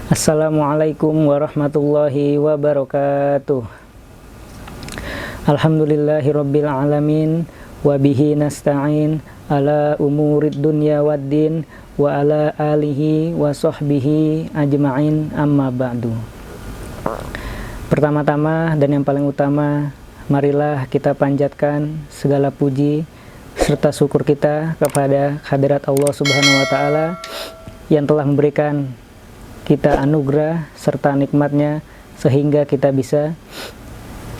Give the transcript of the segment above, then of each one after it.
Assalamualaikum warahmatullahi wabarakatuh. Alhamdulillahirabbil alamin wa bihi nasta'in ala umurid dunya waddin wa ala alihi wa sahbihi ajma'in, amma ba'du. Pertama-tama dan yang paling utama, marilah kita panjatkan segala puji serta syukur kita kepada hadirat Allah Subhanahu wa taala yang telah memberikan kita anugerah serta nikmatnya sehingga kita bisa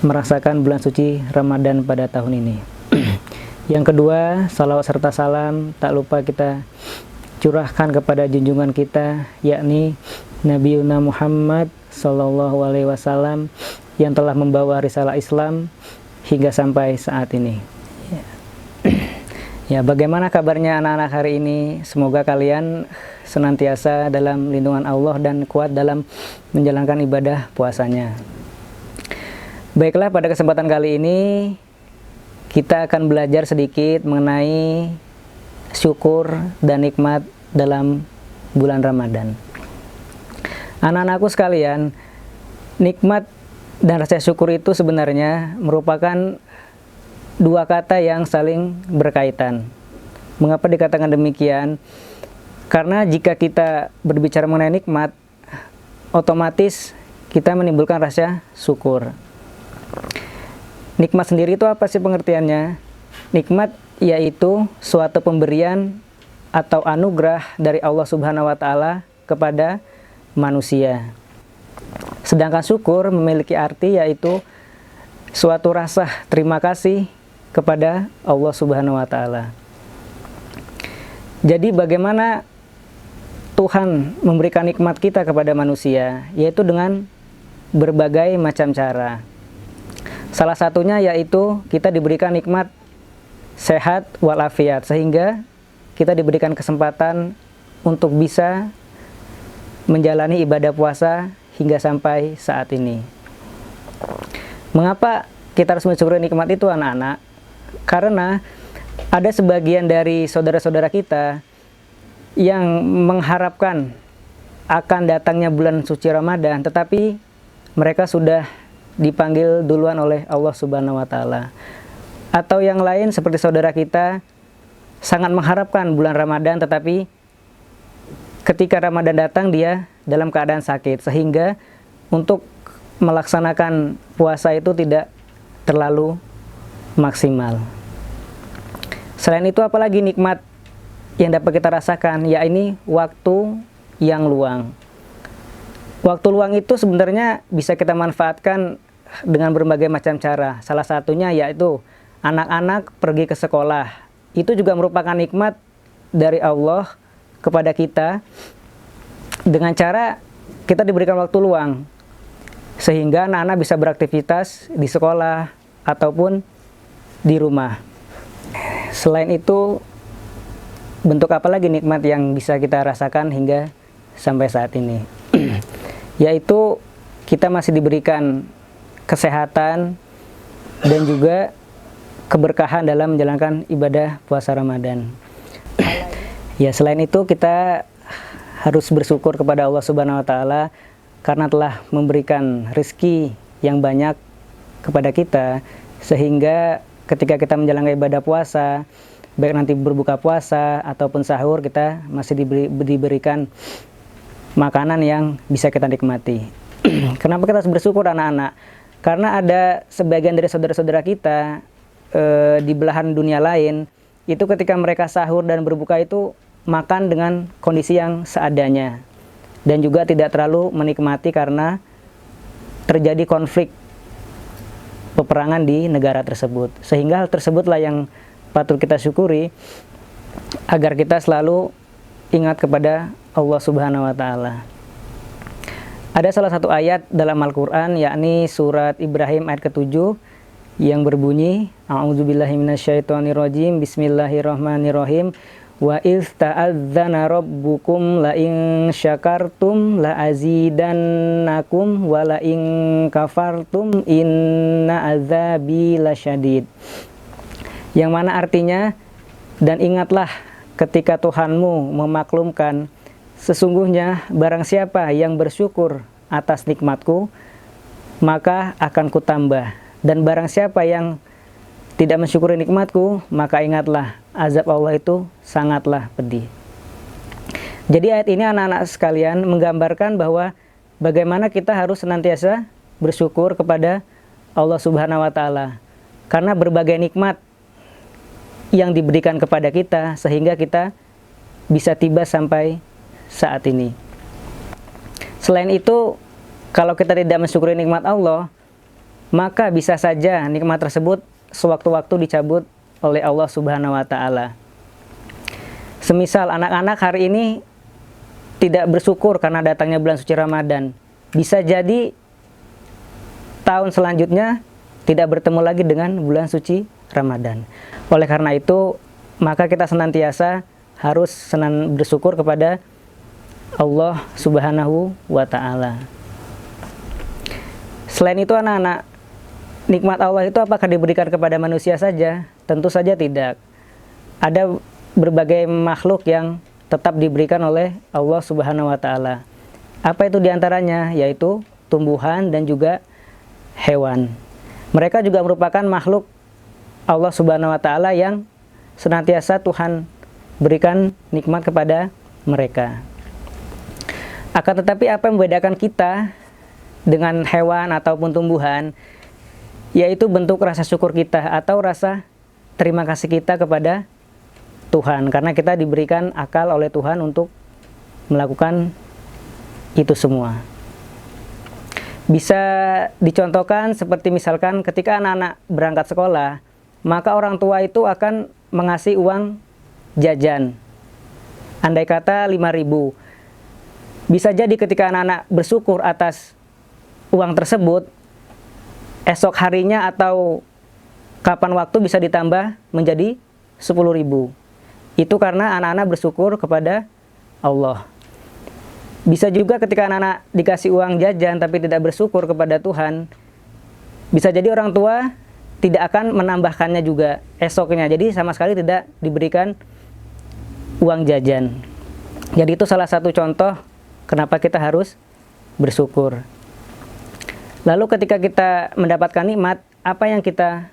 merasakan bulan suci Ramadan pada tahun ini. Yang kedua, salawat serta salam tak lupa kita curahkan kepada junjungan kita, yakni Nabiuna Muhammad Sallallahu Alaihi Wasallam yang telah membawa risalah Islam hingga sampai saat ini. Ya, bagaimana kabarnya anak-anak hari ini? Semoga kalian senantiasa dalam lindungan Allah dan kuat dalam menjalankan ibadah puasanya. Baiklah, pada kesempatan kali ini kita akan belajar sedikit mengenai syukur dan nikmat dalam bulan Ramadan. Anak-anakku sekalian, nikmat dan rasa syukur itu sebenarnya merupakan dua kata yang saling berkaitan. Mengapa dikatakan demikian? Karena jika kita berbicara mengenai nikmat, otomatis kita menimbulkan rasa syukur. Nikmat sendiri itu apa sih pengertiannya? Nikmat yaitu suatu pemberian atau anugerah dari Allah Subhanahu wa taala kepada manusia. Sedangkan syukur memiliki arti yaitu suatu rasa terima kasih kepada Allah Subhanahu wa taala. Jadi bagaimana Tuhan memberikan nikmat kita kepada manusia, yaitu dengan berbagai macam cara. Salah satunya yaitu kita diberikan nikmat sehat walafiat, sehingga kita diberikan kesempatan untuk bisa menjalani ibadah puasa hingga sampai saat ini. Mengapa kita harus mensyukuri nikmat itu, anak-anak? Karena ada sebagian dari saudara-saudara kita yang mengharapkan akan datangnya bulan suci Ramadan, tetapi mereka sudah dipanggil duluan oleh Allah Subhanahu wa taala. Atau yang lain seperti saudara kita sangat mengharapkan bulan Ramadan, tetapi ketika Ramadan datang dia dalam keadaan sakit, sehingga untuk melaksanakan puasa itu tidak terlalu maksimal. Selain itu, apalagi nikmat yang dapat kita rasakan, yakni waktu yang luang. Waktu luang itu sebenarnya bisa kita manfaatkan dengan berbagai macam cara. Salah satunya yaitu anak-anak pergi ke sekolah. Itu juga merupakan nikmat dari Allah kepada kita dengan cara kita diberikan waktu luang, sehingga anak-anak bisa beraktivitas di sekolah ataupun di rumah. Selain itu, bentuk apa lagi nikmat yang bisa kita rasakan hingga sampai saat ini? Yaitu kita masih diberikan kesehatan dan juga keberkahan dalam menjalankan ibadah puasa Ramadan. Ya, selain itu kita harus bersyukur kepada Allah Subhanahu wa taala karena telah memberikan rezeki yang banyak kepada kita, sehingga ketika kita menjalankan ibadah puasa, baik nanti berbuka puasa ataupun sahur, kita masih diberikan makanan yang bisa kita nikmati. Kenapa kita harus bersyukur, anak-anak? Karena ada sebagian dari saudara-saudara kita di belahan dunia lain, itu ketika mereka sahur dan berbuka itu makan dengan kondisi yang seadanya, dan juga tidak terlalu menikmati karena terjadi konflik peperangan di negara tersebut. Sehingga hal tersebutlah yang patut kita syukuri agar kita selalu ingat kepada Allah Subhanahu wa taala. Ada salah satu ayat dalam Al-Qur'an, yakni surat Ibrahim ayat ke-7 yang berbunyi, A'udzubillahi minasyaitonirrajim, Bismillahirrahmanirrahim, Wa iz ta'adzana rabbukum la in syakartum la azidannakum wa la in kafartum inna azabi lasyadid. Yang mana artinya, dan ingatlah ketika Tuhanmu memaklumkan, sesungguhnya barang siapa yang bersyukur atas nikmatku, maka akan kutambah. Dan barang siapa yang tidak mensyukuri nikmatku, maka ingatlah, azab Allah itu sangatlah pedih. Jadi ayat ini anak-anak sekalian menggambarkan bahwa bagaimana kita harus senantiasa bersyukur kepada Allah Subhanahu wa Ta'ala. Karena berbagai nikmat yang diberikan kepada kita sehingga kita bisa tiba sampai saat ini. Selain itu, kalau kita tidak mensyukuri nikmat Allah, maka bisa saja nikmat tersebut sewaktu-waktu dicabut oleh Allah Subhanahu wa Ta'ala. Semisal anak-anak hari ini tidak bersyukur karena datangnya bulan suci Ramadan, bisa jadi tahun selanjutnya tidak bertemu lagi dengan bulan suci Ramadan. Oleh karena itu, maka kita senantiasa harus bersyukur kepada Allah Subhanahu wa Ta'ala. Selain itu anak-anak, nikmat Allah itu apakah diberikan kepada manusia saja? Tentu saja tidak. Ada berbagai makhluk yang tetap diberikan oleh Allah Subhanahu wa Ta'ala. Apa itu diantaranya? Yaitu tumbuhan dan juga hewan. Mereka juga merupakan makhluk Allah Subhanahu wa Ta'ala yang senantiasa Tuhan berikan nikmat kepada mereka. Akan tetapi apa yang membedakan kita dengan hewan ataupun tumbuhan, yaitu bentuk rasa syukur kita atau rasa terima kasih kita kepada Tuhan, karena kita diberikan akal oleh Tuhan untuk melakukan itu semua. Bisa dicontohkan seperti misalkan ketika anak-anak berangkat sekolah, maka orang tua itu akan mengasih uang jajan, andai kata 5.000. Bisa jadi ketika anak-anak bersyukur atas uang tersebut, esok harinya atau kapan waktu bisa ditambah menjadi 10.000. Itu karena anak-anak bersyukur kepada Allah. Bisa juga ketika anak-anak dikasih uang jajan tapi tidak bersyukur kepada Tuhan, bisa jadi orang tua tidak akan menambahkannya juga esoknya. Jadi sama sekali tidak diberikan uang jajan. Jadi itu salah satu contoh kenapa kita harus bersyukur. Lalu ketika kita mendapatkan nikmat, apa yang kita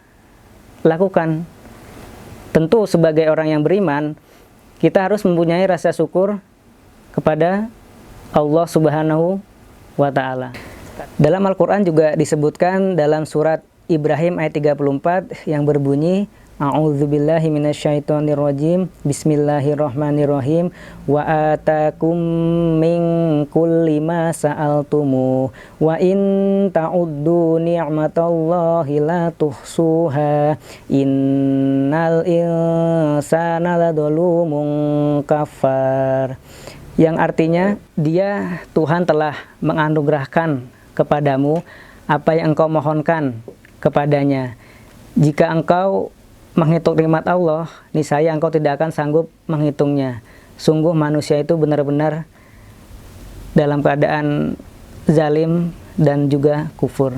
lakukan? Tentu sebagai orang yang beriman, kita harus mempunyai rasa syukur kepada Allah Subhanahu wa Ta'ala. Dalam Al-Quran juga disebutkan dalam surat Ibrahim ayat 34 yang berbunyi, A'udzubillahi minasyaitonirrajim. Bismillahirrahmanirrahim. Wa atakum min kulli ma sa'altumu wa in ta'uddu ni'matallahi la tuhsuha innal insana ladzalumun kafar. Yang artinya, dia Tuhan telah menganugerahkan kepadamu apa yang engkau mohonkan kepadanya. Jika engkau menghitung nikmat Allah, niscaya engkau tidak akan sanggup menghitungnya. Sungguh manusia itu benar-benar dalam keadaan zalim dan juga kufur.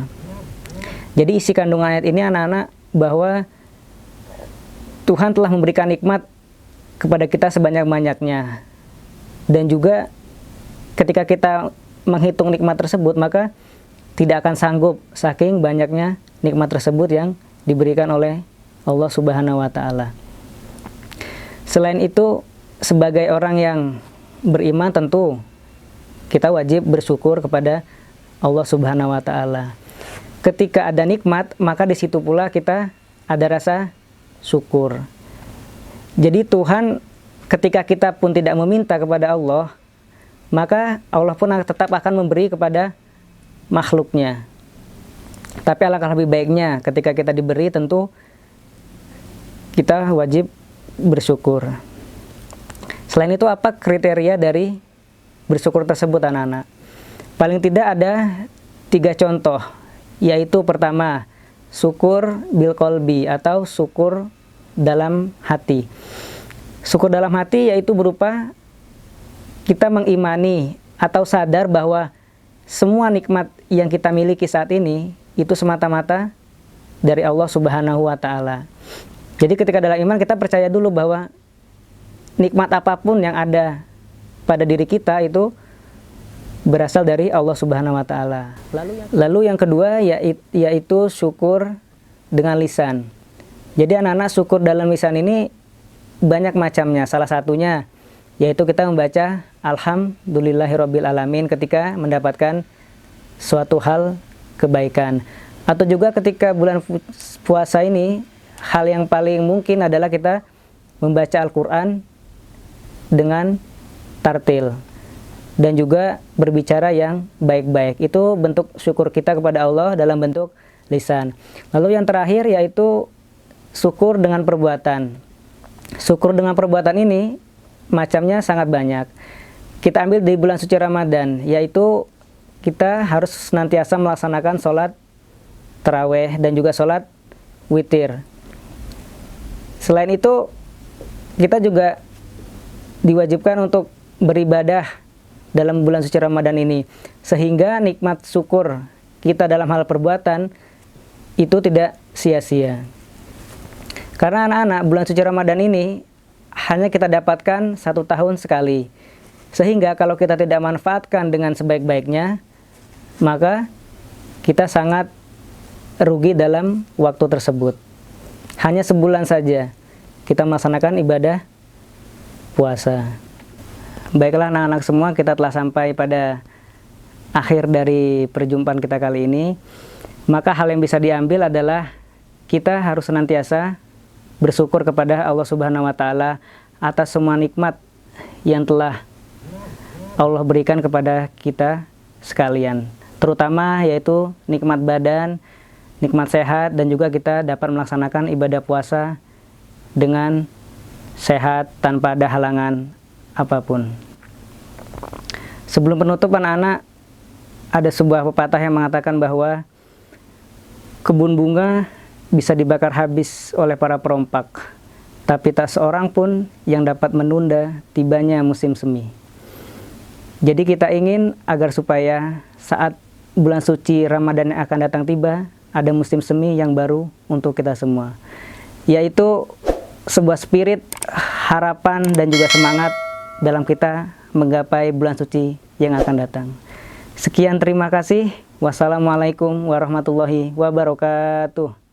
Jadi isi kandungan ayat ini anak-anak bahwa Tuhan telah memberikan nikmat kepada kita sebanyak-banyaknya. Dan juga ketika kita menghitung nikmat tersebut, maka tidak akan sanggup saking banyaknya nikmat tersebut yang diberikan oleh Allah Subhanahu wa Ta'ala. Selain itu, sebagai orang yang beriman tentu kita wajib bersyukur kepada Allah Subhanahu wa Ta'ala. Ketika ada nikmat, maka di situ pula kita ada rasa syukur. Jadi Tuhan ketika kita pun tidak meminta kepada Allah, maka Allah pun tetap akan memberi kepada makhluknya. Tapi alangkah lebih baiknya ketika kita diberi, tentu kita wajib bersyukur. Selain itu, apa kriteria dari bersyukur tersebut anak-anak? Paling tidak ada 3 contoh, yaitu pertama, syukur bil qalbi atau syukur dalam hati. Syukur dalam hati yaitu berupa kita mengimani atau sadar bahwa semua nikmat yang kita miliki saat ini itu semata-mata dari Allah Subhanahu wa Ta'ala. Jadi ketika dalam iman kita percaya dulu bahwa nikmat apapun yang ada pada diri kita itu berasal dari Allah Subhanahu wa Ta'ala. Lalu yang kedua yaitu syukur dengan lisan. Jadi anak-anak, syukur dalam lisan ini banyak macamnya. Salah satunya yaitu kita membaca Alhamdulillahirabbil alamin ketika mendapatkan suatu hal kebaikan. Atau juga ketika bulan puasa ini, hal yang paling mungkin adalah kita membaca Al-Quran dengan tartil dan juga berbicara yang baik-baik. Itu bentuk syukur kita kepada Allah dalam bentuk lisan. Lalu yang terakhir yaitu syukur dengan perbuatan. Syukur dengan perbuatan ini macamnya sangat banyak. Kita ambil di bulan suci Ramadan, yaitu kita harus senantiasa melaksanakan sholat tarawih dan juga sholat witir. Selain itu, kita juga diwajibkan untuk beribadah dalam bulan suci Ramadan ini, sehingga nikmat syukur kita dalam hal perbuatan itu tidak sia-sia. Karena anak-anak, bulan suci Ramadan ini hanya kita dapatkan 1 tahun sekali. Sehingga kalau kita tidak manfaatkan dengan sebaik-baiknya, maka kita sangat rugi dalam waktu tersebut. Hanya sebulan saja kita melaksanakan ibadah puasa. Baiklah anak-anak semua, kita telah sampai pada akhir dari perjumpaan kita kali ini. Maka hal yang bisa diambil adalah kita harus senantiasa bersyukur kepada Allah Subhanahu wa Ta'ala atas semua nikmat yang telah Allah berikan kepada kita sekalian, terutama yaitu nikmat badan, nikmat sehat, dan juga kita dapat melaksanakan ibadah puasa dengan sehat tanpa ada halangan apapun. Sebelum penutup anak-anak, ada sebuah pepatah yang mengatakan bahwa kebun bunga bisa dibakar habis oleh para perompak, tapi tak seorang pun yang dapat menunda tibanya musim semi. Jadi kita ingin agar supaya saat bulan suci Ramadan yang akan datang tiba, ada musim semi yang baru untuk kita semua, yaitu sebuah spirit, harapan, dan juga semangat dalam kita menggapai bulan suci yang akan datang. Sekian, terima kasih. Wassalamualaikum warahmatullahi wabarakatuh.